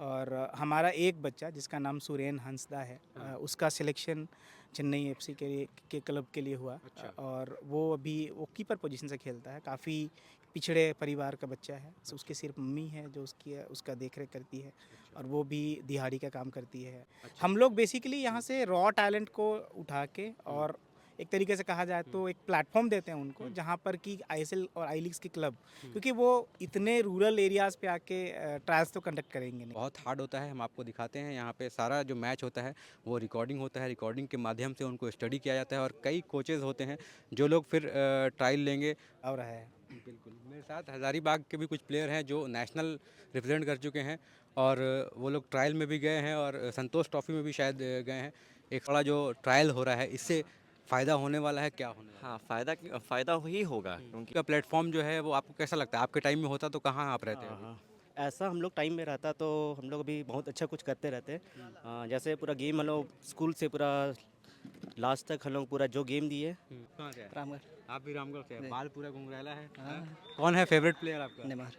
और हमारा एक बच्चा जिसका नाम सुरेन हंसदा है, हाँ। उसका सिलेक्शन चेन्नई एफसी के क्लब के लिए हुआ। अच्छा। और वो कीपर पोजीशन से खेलता है। काफ़ी पिछड़े परिवार का बच्चा है। उसकी अच्छा। सिर्फ मम्मी है जो उसका देख रेख करती है, अच्छा। और वो भी दिहाड़ी का काम करती है। अच्छा। हम लोग बेसिकली यहाँ से रॉ टैलेंट को उठा के, हुँ। और एक तरीके से कहा जाए हुँ। तो एक प्लेटफॉर्म देते हैं उनको, हुँ। जहाँ पर कि आईएसएल और आई लीग्स के क्लब, हुँ। क्योंकि वो इतने रूरल एरियाज़ पे आके ट्रायल्स तो कंडक्ट करेंगे नहीं। बहुत हार्ड होता है, हम आपको दिखाते हैं। यहाँ पे सारा जो मैच होता है वो रिकॉर्डिंग होता है, रिकॉर्डिंग के माध्यम से उनको स्टडी किया जाता है और कई कोचेज़ होते हैं जो लोग फिर ट्रायल लेंगे। और है। बिल्कुल, मेरे साथ हज़ारीबाग के भी कुछ प्लेयर हैं जो नेशनल रिप्रेजेंट कर चुके हैं और वो लोग ट्रायल में भी गए हैं और संतोष ट्रॉफी में भी शायद गए हैं। एक बड़ा जो ट्रायल हो रहा है इससे फ़ायदा होने वाला है, क्या होने वाला है? हाँ, फ़ायदा ही होगा क्योंकि का प्लेटफ़ॉर्म जो है वो आपको कैसा लगता है? आपके टाइम में होता तो कहाँ आप रहते हाँ, अभी? हाँ। ऐसा हम लोग टाइम में रहता तो हम लोग भी बहुत अच्छा कुछ करते रहते। जैसे पूरा गेम हम लोग स्कूल से पूरा लास्ट तक हम लोग पूरा जो गेम दिए। कहाँ से आए? रामगढ़। आप भी रामगढ़ से हैं, जी। बाल पूरा घुंघराला है। हाँ। हाँ? कौन है फेवरेट प्लेयर आपका? नेमार।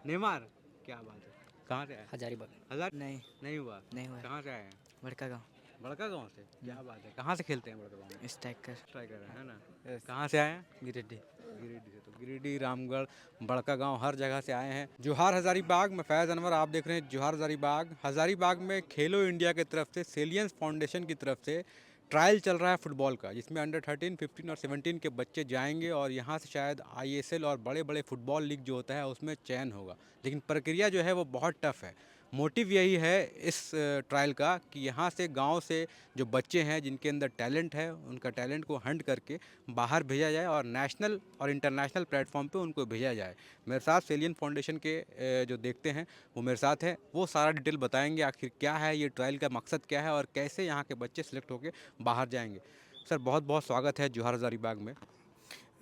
नेमार? क्या बात है। कहाँ से आए? हजारीबाग। हज़ार नहीं, नहीं हुआ? नहीं हुआ। कहाँ से आए हैं? बड़का गाँव। बड़का गाँव से? क्या बात है। कहाँ से खेलते हैं बड़का गाँव में? स्ट्राइकर। स्ट्राइकर है ना? कहाँ से आए हैं? गिरिडीह। गिरिडीह से। तो गिरिडीह, रामगढ़, बड़का गाँव हर जगह से आए हैं। जोहार हज़ारीबाग में फ़ैज़ अनवर आप देख रहे हैं जोहार हज़ारीबाग। हज़ारीबाग में खेलो इंडिया की तरफ से सेलियंस फाउंडेशन की तरफ से ट्रायल चल रहा है फुटबॉल का, जिसमें अंडर 13, 15 और 17 के बच्चे जाएंगे और यहाँ से शायद आईएसएल और बड़े बड़े फुटबॉल लीग जो होता है उसमें चयन होगा। लेकिन प्रक्रिया जो है वो बहुत टफ है। मोटिव यही है इस ट्रायल का कि यहाँ से गांव से जो बच्चे हैं जिनके अंदर टैलेंट है उनका टैलेंट को हंट करके बाहर भेजा जाए और नेशनल और इंटरनेशनल प्लेटफॉर्म पे उनको भेजा जाए। मेरे साथ सेलियन फाउंडेशन के जो देखते हैं वो मेरे साथ हैं, वो सारा डिटेल बताएंगे आखिर क्या है ये ट्रायल का मकसद क्या है और कैसे यहाँ के बच्चे सेलेक्ट होकर बाहर जाएंगे। सर बहुत बहुत स्वागत है जोहार हज़ारीबाग में।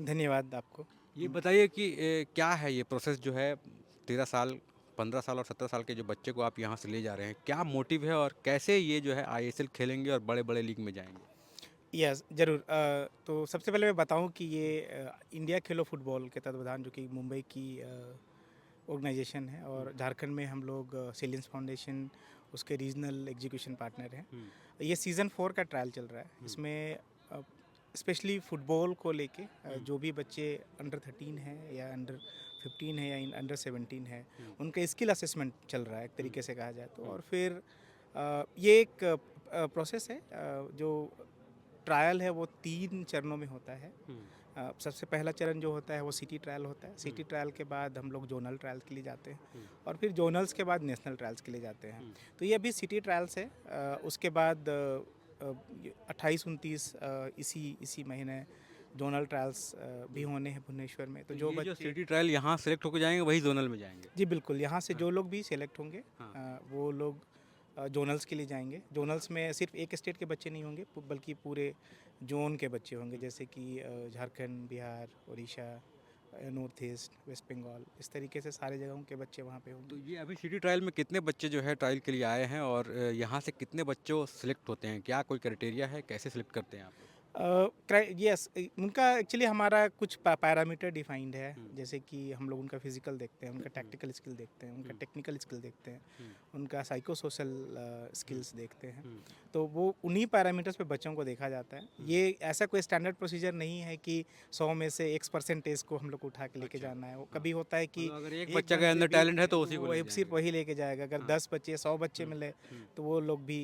धन्यवाद आपको। ये बताइए कि क्या है ये प्रोसेस जो है 13 साल, 15 साल और 17 साल के जो बच्चे को आप यहाँ से ले जा रहे हैं, क्या मोटिव है और कैसे ये जो है आईएसएल खेलेंगे और बड़े बड़े लीग में जाएंगे? यस, ज़रूर। तो सबसे पहले मैं बताऊं कि ये इंडिया खेलो फुटबॉल के तत्वाधान, जो कि मुंबई की ऑर्गेनाइजेशन है, और झारखंड में हम लोग सेलियंस फाउंडेशन उसके रीजनल एग्जीक्यूशन पार्टनर हैं। ये सीज़न 4 का ट्रायल चल रहा है। इसमें स्पेशली फुटबॉल को लेके जो भी बच्चे अंडर 13 हैं या अंडर 15 है या अंडर 17 है, उनका स्किल असेसमेंट चल रहा है एक तरीके से कहा जाए तो। और फिर ये एक प्रोसेस है। जो ट्रायल है वो 3 चरणों में होता है। सबसे पहला चरण जो होता है वो सिटी ट्रायल होता है। सिटी ट्रायल के बाद हम लोग जोनल ट्रायल्स के लिए जाते हैं, और फिर जोनल्स के बाद नेशनल ट्रायल्स के लिए जाते हैं। तो ये अभी सिटी ट्रायल्स है। उसके बाद 28-29 इसी महीने जोनल ट्रायल्स भी होने हैं भुवनेश्वर में। तो जो ये जो बच्चे, सिटी ट्रायल यहाँ सेलेक्ट होकर जाएंगे वही जोनल में जाएंगे? जी बिल्कुल, यहाँ से जो लोग भी सेलेक्ट होंगे हाँ। वो लोग जोनल्स के लिए जाएंगे। जोनल्स में सिर्फ एक स्टेट के बच्चे नहीं होंगे, बल्कि पूरे जोन के बच्चे होंगे, जैसे कि Jharkhand, Bihar, Orissa, North East, West Bengal, इस तरीके से सारे जगहों के बच्चे वहाँ पे तो होंगे। ये अभी सिटी ट्रायल में कितने बच्चे जो है ट्रायल के लिए आए हैं और यहाँ से कितने बच्चों सेलेक्ट होते हैं? क्या कोई क्राइटेरिया है? कैसे सेलेक्ट करते हैं आप लोग? यस, उनका एक्चुअली हमारा कुछ पैरामीटर डिफाइंड है। जैसे कि हम लोग उनका फिजिकल देखते हैं, उनका टैक्टिकल स्किल देखते हैं, उनका टेक्निकल स्किल देखते हैं, उनका साइको सोशल स्किल्स देखते हैं। तो वो उन्हीं पैरामीटर्स पे बच्चों को देखा जाता है। ये ऐसा कोई स्टैंडर्ड प्रोसीजर नहीं है कि 100 में से X परसेंटेज को हम लोग उठा के लेके जाना है। वो कभी होता है कि मतलब अगर एक एक बच्चा के अंदर भी टैलेंट है तो उसी को वो ले सिर्फ जाएंगे। वही लेके जाएगा। अगर 10 बच्चे, 100 बच्चे मिले तो वो लोग भी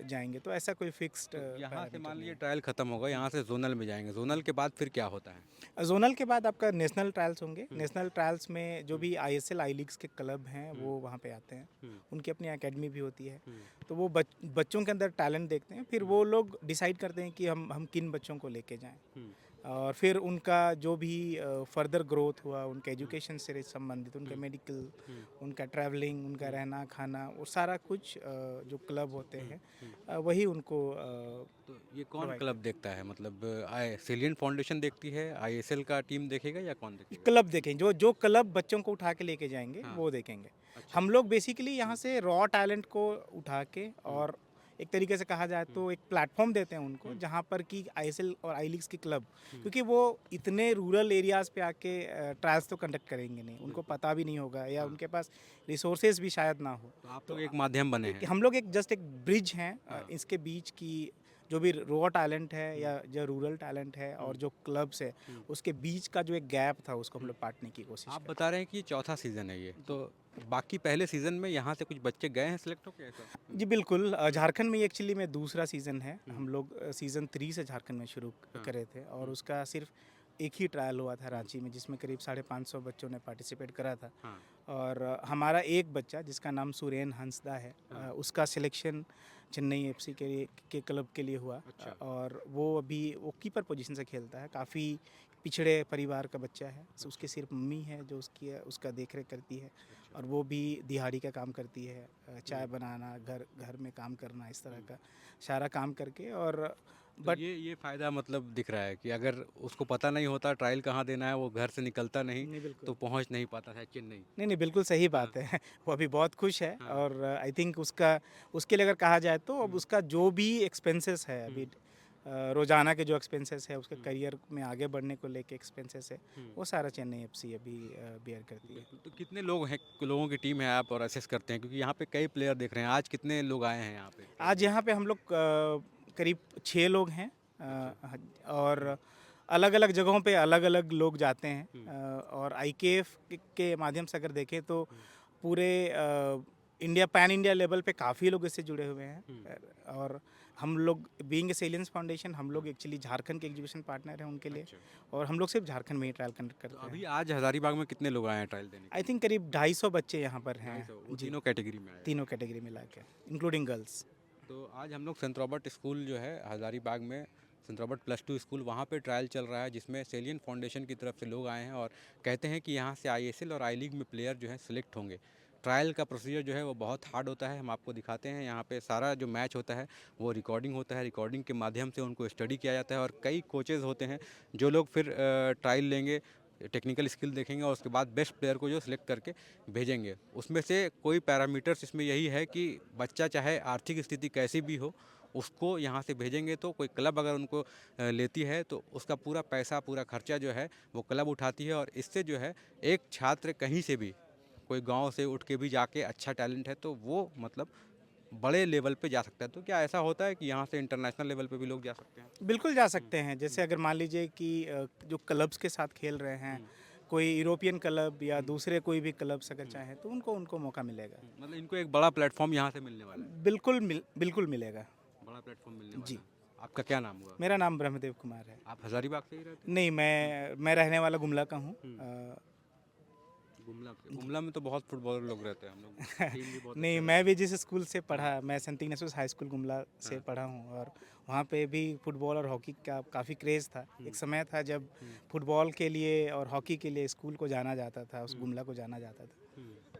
जाएंगे। तो ऐसा कोई फिक्स्ड यहाँ से मान लीजिए ट्रायल खत्म होगा, यहाँ से जोनल में जाएंगे, जोनल के बाद फिर क्या होता है? जोनल के बाद आपका नेशनल ट्रायल्स होंगे। नेशनल ट्रायल्स में जो भी आईएसएल आई लीग्स के क्लब हैं वो वहाँ पे आते हैं। उनकी अपनी एकेडमी भी होती है। तो वो बच्चों के अंदर टैलेंट देखते हैं, फिर वो लोग डिसाइड करते हैं कि हम किन बच्चों को लेके जाएं। और फिर उनका जो भी फर्दर ग्रोथ हुआ, उनके एजुकेशन से संबंधित, उनके मेडिकल, उनका ट्रैवलिंग, उनका रहना खाना, वो सारा कुछ जो क्लब होते हैं वही उनको तो ये कौन क्लब देखता है? मतलब सेलियन फाउंडेशन देखती है, आईएसएल का टीम देखेगा या कौन देखेगा? क्लब देखेंगे। जो जो क्लब बच्चों को उठा के लेके जाएंगे हाँ। वो देखेंगे। अच्छा। हम लोग बेसिकली यहाँ से रॉ टैलेंट को उठा के और एक तरीके से कहा जाए तो एक प्लेटफॉर्म देते हैं उनको, जहाँ पर कि आईएसएल और आई लीग्स के क्लब, क्योंकि वो इतने रूरल एरियाज़ पे आके ट्रायल्स तो कंडक्ट करेंगे नहीं, उनको पता भी नहीं होगा या उनके पास रिसोर्सेज भी शायद ना हो। तो आप लोग एक माध्यम बने हैं। हम लोग एक जस्ट एक ब्रिज हैं इसके बीच की, जो भी रॉ टैलेंट है या जो रूरल टैलेंट है और जो क्लब्स है, उसके बीच का जो एक गैप था उसको हम लोग पाटने की कोशिश आप कर बता रहे हैं कि ये चौथा सीज़न है ये, तो बाकी पहले सीज़न में यहाँ से कुछ बच्चे गए हैं सिलेक्ट होके ऐसा? जी बिल्कुल। झारखंड में ये एक्चुअली में दूसरा सीज़न है। हम लोग सीज़न 3 से झारखंड में शुरू करे थे और उसका सिर्फ एक ही ट्रायल हुआ था रांची में, जिसमें करीब 550 बच्चों ने पार्टिसिपेट करा था। हाँ। और हमारा एक बच्चा जिसका नाम सुरेन हंसदा है, उसका सिलेक्शन चेन्नई एफसी के क्लब के लिए हुआ। अच्छा। और वो अभी वो कीपर पोजीशन से खेलता है। काफ़ी पिछड़े परिवार का बच्चा है, उसके सिर्फ मम्मी है जो उसका देख रेख करती है, और वो भी दिहाड़ी का काम करती है, चाय बनाना, घर में काम करना, इस तरह का सारा काम करके। और तो बट ये फ़ायदा मतलब दिख रहा है कि अगर उसको पता नहीं होता ट्रायल कहाँ देना है, वो घर से निकलता नहीं, नहीं बिल्कुल तो पहुँच नहीं पाता था चेन्नई। नहीं बिल्कुल सही बात है। वो अभी बहुत खुश है। हाँ। और आई थिंक उसके लिए अगर कहा जाए तो अब उसका जो भी एक्सपेंसेस है अभी, रोज़ाना के जो एक्सपेंसेस है, उसके करियर में आगे बढ़ने को लेके एक्सपेंसेस है, वो सारा चेन्नई एफसी अभी बेयर करती है। तो कितने लोगों की टीम है आप और असेस करते हैं, क्योंकि यहाँ पे कई प्लेयर देख रहे हैं, आज कितने लोग आए हैं यहाँ पे? आज यहाँ पे हम लोग करीब 6 लोग हैं। और अलग अलग जगहों पे अलग अलग लोग जाते हैं। और आईकेएफ के माध्यम से अगर देखें तो पूरे पैन इंडिया लेवल पे काफ़ी लोग इससे जुड़े हुए हैं। और हम लोग बीइंग ए सेलियंस फाउंडेशन, हम लोग एक्चुअली झारखंड के एग्जीबिशन पार्टनर हैं उनके लिए। और हम लोग सिर्फ झारखंड में ही ट्रायल कंडक्ट तो करते अभी हैं। आज हज़ारीबाग में कितने लोग आए हैं ट्रायल देने के आई थिंक करीब 250 बच्चे यहाँ पर हैं। लिए? वो जी, तीनों कैटेगरी में आए हैं। तीनों कैटेगरी मिला के, इंक्लूडिंग गर्ल्स। तो आज हम लोग सेंट रॉबर्ट स्कूल जो है हज़ारीबाग में, सेंट रॉबर्ट +2 स्कूल, वहाँ पे ट्रायल चल रहा है, जिसमें सेलियन फाउंडेशन की तरफ से लोग आए हैं और कहते हैं कि यहाँ से आईएसएल और आई लीग में प्लेयर जो है सिलेक्ट होंगे। ट्रायल का प्रोसीजर जो है वो बहुत हार्ड होता है, हम आपको दिखाते हैं। यहाँ पे सारा जो मैच होता है वो रिकॉर्डिंग होता है, रिकॉर्डिंग के माध्यम से उनको स्टडी किया जाता है और कई कोचेज़ होते हैं जो लोग फिर ट्रायल लेंगे, टेक्निकल स्किल देखेंगे और उसके बाद बेस्ट प्लेयर को जो सिलेक्ट करके भेजेंगे। उसमें से कोई पैरामीटर्स इसमें यही है कि बच्चा चाहे आर्थिक स्थिति कैसी भी हो, उसको यहाँ से भेजेंगे तो कोई क्लब अगर उनको लेती है तो उसका पूरा पैसा, पूरा खर्चा जो है वो क्लब उठाती है। और इससे जो है एक छात्र कहीं से भी, कोई गांव से उठ के भी जाके अच्छा टैलेंट है तो वो मतलब बड़े लेवल पे जा सकता है। तो क्या ऐसा होता है कि यहाँ से इंटरनेशनल लेवल पे भी लोग जा सकते हैं? बिल्कुल जा सकते हैं। जैसे अगर मान लीजिए कि जो क्लब्स के साथ खेल रहे हैं, कोई यूरोपियन क्लब या दूसरे कोई भी क्लब्स अगर चाहें तो उनको मौका मिलेगा। मतलब इनको एक बड़ा प्लेटफॉर्म यहाँ से मिलने वाला है। बिल्कुल मिलेगा। बड़ा प्लेटफॉर्म मिलने वाला जी। है। आपका क्या नाम हुआ? मेरा नाम ब्रह्मदेव कुमार है। आप हज़ारीबाग से ही रहते नहीं, मैं रहने वाला गुमला का हूँ। हैं? गुमला में तो बहुत फुटबॉलर लोग रहते हैं, हम लोग टीम भी बहुत नहीं, अच्छा मैं भी जिस स्कूल से पढ़ा, मैं Saint Ignatius High School Gumla से पढ़ा हूँ। और वहाँ पे भी फुटबॉल और हॉकी का काफ़ी क्रेज़ था। एक समय था जब फुटबॉल के लिए और हॉकी के लिए स्कूल को जाना जाता था, उस गुमला को जाना जाता था।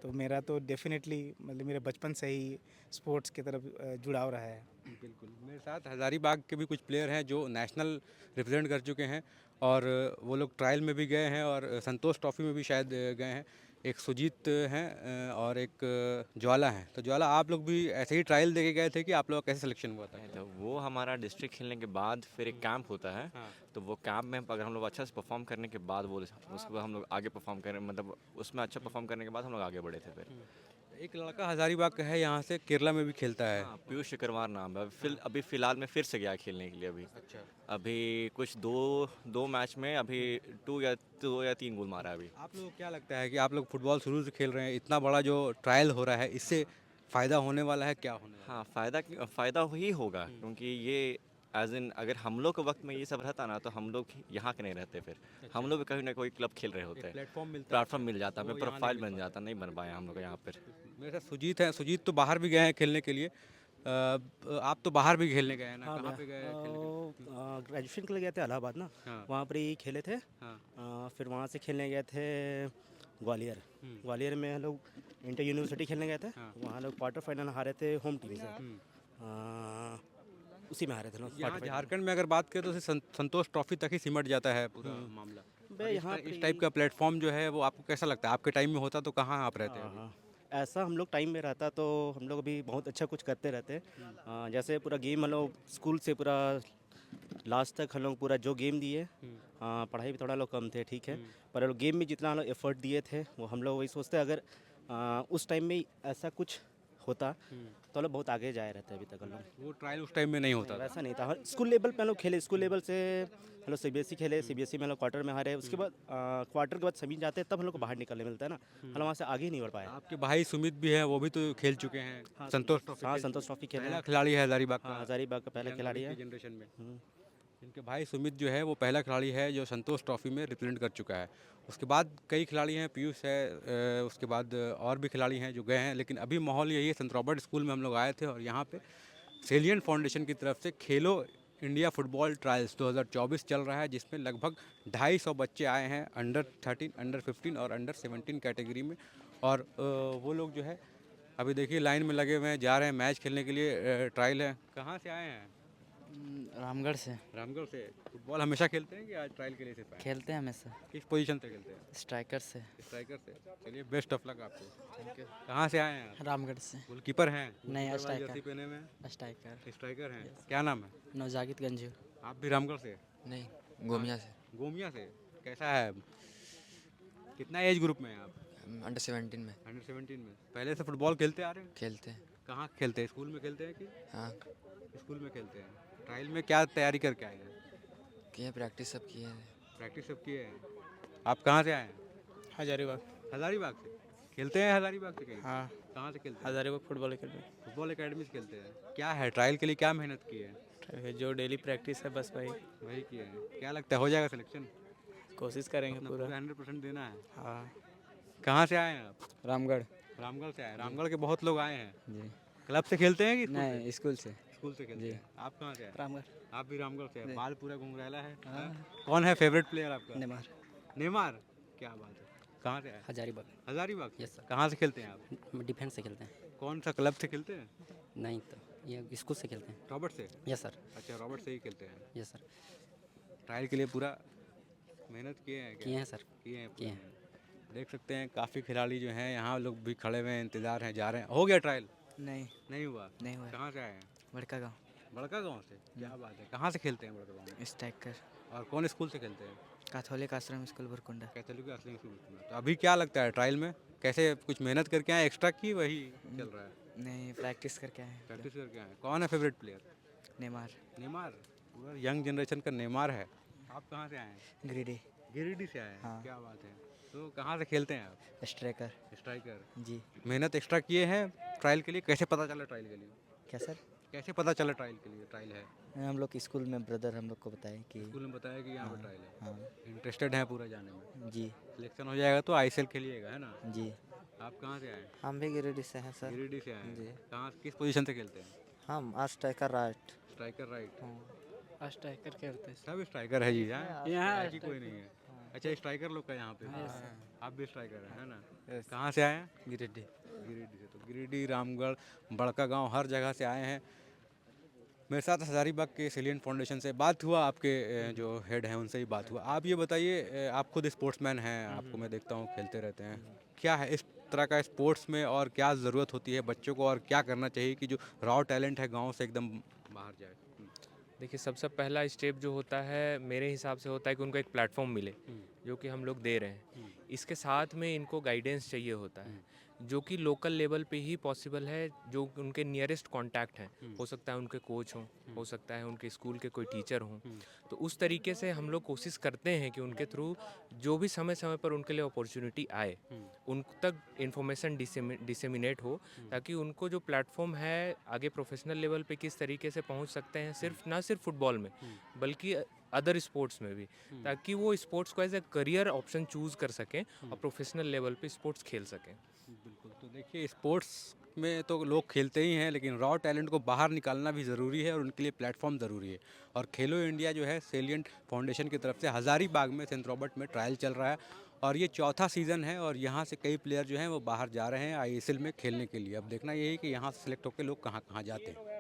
तो मेरा तो डेफिनेटली मतलब मेरे बचपन से ही स्पोर्ट्स की तरफ जुड़ाव रहा है। बिल्कुल। मेरे साथ हज़ारीबाग के भी कुछ प्लेयर हैं जो नेशनल रिप्रेजेंट कर चुके हैं और वो लोग ट्रायल में भी गए हैं और संतोष ट्रॉफी में भी शायद गए हैं। एक सुजीत हैं और एक ज्वाला हैं। तो ज्वाला, आप लोग भी ऐसे ही ट्रायल दे के गए थे कि आप लोग का कैसे सिलेक्शन हुआ था? तो वो हमारा डिस्ट्रिक्ट खेलने के बाद फिर एक कैंप होता है। हाँ। तो वो कैंप में अगर हम लोग अच्छा से परफॉर्म करने के बाद वो उसके बाद हम लोग आगे परफॉर्म करें, मतलब उसमें अच्छा परफॉर्म करने के बाद हम लोग आगे बढ़े थे फिर। एक लड़का हज़ारीबाग का है, यहाँ से केरला में भी खेलता है। हाँ, पीयूष शिकरवार नाम है। अभी फ़िलहाल में फिर से गया खेलने के लिए। अच्छा। अभी कुछ दो मैच में अभी 2 या 3 गोल मारा है अभी। आप लोगों को क्या लगता है कि आप लोग फुटबॉल शुरू से खेल रहे हैं, इतना बड़ा जो ट्रायल हो रहा है, इससे फ़ायदा होने वाला है, क्या होने वाला है? हाँ, फ़ायदा ही होगा, क्योंकि ये एज इन अगर हम लोग के वक्त में ये सब रहता ना तो हम लोग यहाँ के नहीं रहते। फिर हम लोग भी कहीं ना कोई क्लब खेल रहे होते। प्लेटफॉर्म मिलता है। प्लेटफॉर्म मिल जाता, वो हमें यहाँ प्रोफाइल नहीं मिल बन जाता, नहीं बन पाया हम लोग यहाँ पर। मेरे साथ सुजीत है। सुजीत तो बाहर भी गए हैं खेलने के लिए। आप तो बाहर भी खेलने गए हैं ना? कहाँ पे गए खेलने के लिए? ग्रेजुएशन के लिए गए थे इलाहाबाद ना, हाँ। वहाँ पर ही खेले थे। हाँ। फिर वहाँ से खेलने गए थे ग्वालियर। ग्वालियर में हम लोग इंटर यूनिवर्सिटी खेलने गए थे। हाँ। वहाँ लोग क्वार्टर फाइनल हारे थे होम टीम से। उसी में हारे थे ना यहाँ क्वार्टर फाइनल। झारखंड में अगर बात करें तो संतोष ट्रॉफी तक ही सिमट जाता है पूरा मामला। बे और यहाँ इस टाइप का प्लेटफॉर्म जो है वो आपको कैसा लगता है? आपके टाइम में होता तो कहाँ आप रहते हैं? हाँ, ऐसा हम लोग टाइम में रहता तो हम लोग अभी बहुत अच्छा कुछ करते रहते। जैसे पूरा गेम हम लोग स्कूल से पूरा लास्ट तक हम लोग पूरा जो गेम दिए। पढ़ाई भी थोड़ा लोग कम थे, ठीक है, पर लोग गेम में जितना हम लोग एफर्ट दिए थे वो हम लोग वही सोचते अगर उस टाइम में ऐसा कुछ होता तो हम लोग बहुत आगे जाए रहते अभी तक हम लोग। वो ट्रायल उस टाइम में नहीं होता था। वैसा नहीं था। स्कूल लेवल पे हम लोग खेले, स्कूल लेवल से हम लोग सीबीएसई खेले, सीबीएसई में हम लोग क्वार्टर में हारे, उसके बाद क्वार्टर के बाद सेमी जाते हैं तब हम लोग को बाहर निकलने मिलता है ना, हम लोग वहाँ से आगे ही नहीं बढ़ पाए। आपके भाई सुमित भी हैं, वो भी तो खेल चुके हैं। हाँ, संतोष ट्रॉफी हाँ खेल संतोष चुके ट्रॉफी हैं। खेले पहला हैं। खिलाड़ी है हजारीबाग का। हाँ, हजारीबाग का पहला यंग खिलाड़ी अभी है। की जनरेशन में। हम्म। इनके भाई सुमित जो है वो पहला खिलाड़ी है जो संतोष ट्रॉफी में रिप्रेजेंट कर चुका है। उसके बाद कई खिलाड़ी हैं, पीयूष है, उसके बाद और भी खिलाड़ी हैं जो गए हैं, लेकिन अभी माहौल यही है। सेंट रॉबर्ट स्कूल में हम लोग आए थे और यहाँ पे सेलियंट फाउंडेशन की तरफ से खेलो इंडिया फुटबॉल ट्रायल्स 2024 चल रहा है, जिसमें लगभग 250 बच्चे आए हैं अंडर 13, अंडर 15 और अंडर 17 कैटेगरी में। और वो लोग जो है अभी देखिए लाइन में लगे हुए हैं, जा रहे हैं मैच खेलने के लिए। ट्रायल है। कहाँ से आए हैं? रामगढ़ से रामगढ़ से। फुटबॉल हमेशा खेलते हैं कि आज ट्रायल के लिए सिर्फ आए? खेलते हैं हमेशा, किस पोजीशन से खेलते हैं? स्ट्राइकर से। स्ट्राइकर से। चलिए बेस्ट ऑफ लक आपको। कहाँ से आए हैं आप? रामगढ़ से। गोलकीपर हैं? नहीं, गोलकीपर वाली स्ट्राइकर। जर्सी पहने हुए हैं? स्ट्राइकर। स्ट्राइकर हैं। क्या नाम है? नवजाकित गंजू। आप भी रामगढ़ से? नहीं, गोमिया से। गोमिया से। कैसा है? कितना एज ग्रुप में हैं आप? अंडर 17 में अंडर 17 में। पहले से फुटबॉल खेलते आ रहे हैं? खेलते हैं। कहाँ खेलते हैं? स्कूल में खेलते हैं कि? हाँ, स्कूल में खेलते हैं। ट्रायल में क्या तैयारी करके आए हैं? किए प्रैक्टिस सब किए हैं। प्रैक्टिस सब किए हैं। आप कहाँ से आए हैं? हजारीबाग। हजारीबाग से। खेलते हैं हजारीबाग से कहीं? हाँ, कहाँ से खेलते हैं? Hazaribagh football academy. Football academy से खेलते हैं। क्या है ट्रायल के लिए क्या मेहनत की है? जो डेली प्रैक्टिस है बस वही वही किए हैं। क्या लगता है हो जाएगा सिलेक्शन? कोशिश करेंगे अपना पूरा। पूरा 100% देना है। हाँ, कहाँ से आए हैं आप? रामगढ़। रामगढ़ से आए। रामगढ़ के बहुत लोग आए हैं। जी। क्लब से खेलते हैं कि स्कूल से? नहीं, स्कूल से। स्कूल से खेलते हैं। आप कहाँ से आए? रामगढ़। आप भी रामगढ़ से हैं। बाल पूरा घुंघराला है। हाँ। कौन है फेवरेट प्लेयर आपका? नेमार। नेमार। क्या बात है। कहाँ से आए? हजारीबाग। हजारीबाग से। Yes, sir. कहाँ से खेलते हैं आप? डिफेंस से खेलते हैं। कौन सा क्लब से खेलते हैं? नहीं तो ये स्कूल से खेलते हैं। रॉबर्ट से। Yes sir. अच्छा, रॉबर्ट से ही खेलते हैं। Yes sir. ट्रायल के लिए पूरा मेहनत किए हैं क्या? किए हैं सर। किए हैं किए पूरा हैं। मेहनत। देख सकते हैं काफ़ी खिलाड़ी जो हैं यहाँ लोग भी खड़े हुए हैं, इंतज़ार हैं, जा रहे हैं। हो गया ट्रायल? नहीं, नहीं हुआ? नहीं हुआ। कहाँ से आए हैं? बड़का गाँव। बड़का गांव से। क्या बात है। कहाँ से खेलते हैं बड़का गांव में? स्ट्राइकर। और कौन स्कूल से खेलते हैं? कैथोलिक आश्रम स्कूल बुरकुंडा। कैथोलिक असली स्कूल में। तो अभी क्या लगता है ट्रायल में कैसे कुछ मेहनत करके आए एक्स्ट्रा की वही चल रहा है? नहीं, प्रैक्टिस करके आए। प्रैक्टिस करके आए। कौन है फेवरेट प्लेयर? नेमार। नेमार। पूरा यंग जनरेशन का नेमार है। आप कहाँ से आए हैं? ग्रीडी। गिरिडीह से आए हैं। हाँ। क्या बात है। तो कहाँ से खेलते हैं आप? स्ट्राइकर। स्ट्राइकर। जी। मेहनत एक्स्ट्रा किए हैं ट्रायल के लिए। कैसे पता चला ट्रायल के लिए? क्या सर? कैसे पता चला ट्रायल के लिए ट्रायल है? हम लोग स्कूल में ब्रदर हम लोग को बताए कि स्कूल में बताया कि यहाँ पर ट्रायल है। हाँ। इंटरेस्टेड हैं पूरा जाने में। जी। सिलेक्शन हो जाएगा तो आईएसएल खेलिएगा, है ना? जी। आप कहाँ से आए? हम भी गिरिडीह से हैं सर। गिरिडीह से आए हैं। जी। कहाँ किस पोजीशन से खेलते हैं? हम आज striker right. Striker right. Striker खेलते हैं। सब स्ट्राइकर है जी यहाँ? यहाँ ऐसी कोई नहीं है। अच्छा, स्ट्राइकर लोग का यहाँ पे। आप भी स्ट्राइकर हैं, है ना? कहाँ से आए हैं? गिरिडीह। गिरिडीह से। तो गिरिडीह, रामगढ़, बड़का गांव, हर जगह से आए हैं। मेरे साथ हजारीबाग के सेलियंट फाउंडेशन से बात हुआ, आपके जो हेड हैं उनसे ही बात हुआ। आप ये बताइए, आप खुद स्पोर्ट्समैन हैं, आपको मैं देखता हूँ खेलते रहते हैं। क्या है इस तरह का स्पोर्ट्स में और क्या ज़रूरत होती है बच्चों को, और क्या करना चाहिए कि जो रॉ टैलेंट है गांव से एकदम बाहर जाए? देखिए, सबसे पहला स्टेप जो होता है मेरे हिसाब से होता है कि उनको एक प्लेटफॉर्म मिले, जो कि हम लोग दे रहे हैं। इसके साथ में इनको गाइडेंस चाहिए होता है, जो कि लोकल लेवल पे ही पॉसिबल है, जो उनके नियरेस्ट कांटेक्ट हैं। हो सकता है उनके कोच हों, हो सकता है उनके स्कूल के कोई टीचर हों। तो उस तरीके से हम लोग कोशिश करते हैं कि उनके थ्रू जो भी समय समय पर उनके लिए अपॉर्चुनिटी आए, उन तक इन्फॉर्मेशन डिसेमिनेट हो, ताकि उनको जो प्लेटफॉर्म है आगे प्रोफेशनल लेवल पे किस तरीके से पहुंच सकते हैं, सिर्फ ना सिर्फ फुटबॉल में बल्कि अदर स्पोर्ट्स में भी, ताकि वो स्पोर्ट्स को as a career option choose कर सकें और प्रोफेशनल लेवल पे स्पोर्ट्स खेल सकें। बिल्कुल। तो देखिए, स्पोर्ट्स में तो लोग खेलते ही हैं, लेकिन रॉ टैलेंट को बाहर निकालना भी ज़रूरी है और उनके लिए प्लेटफॉर्म ज़रूरी है। और खेलो इंडिया जो है सेलियंट फाउंडेशन की तरफ से हजारीबाग में सेंट रॉबर्ट में ट्रायल चल रहा है और ये चौथा सीज़न है और यहाँ से कई प्लेयर जो हैं वो बाहर जा रहे हैं आईएसएल में खेलने के लिए। अब देखना ये है कि यहाँ से सिलेक्ट होकर लोग कहाँ कहाँ जाते हैं।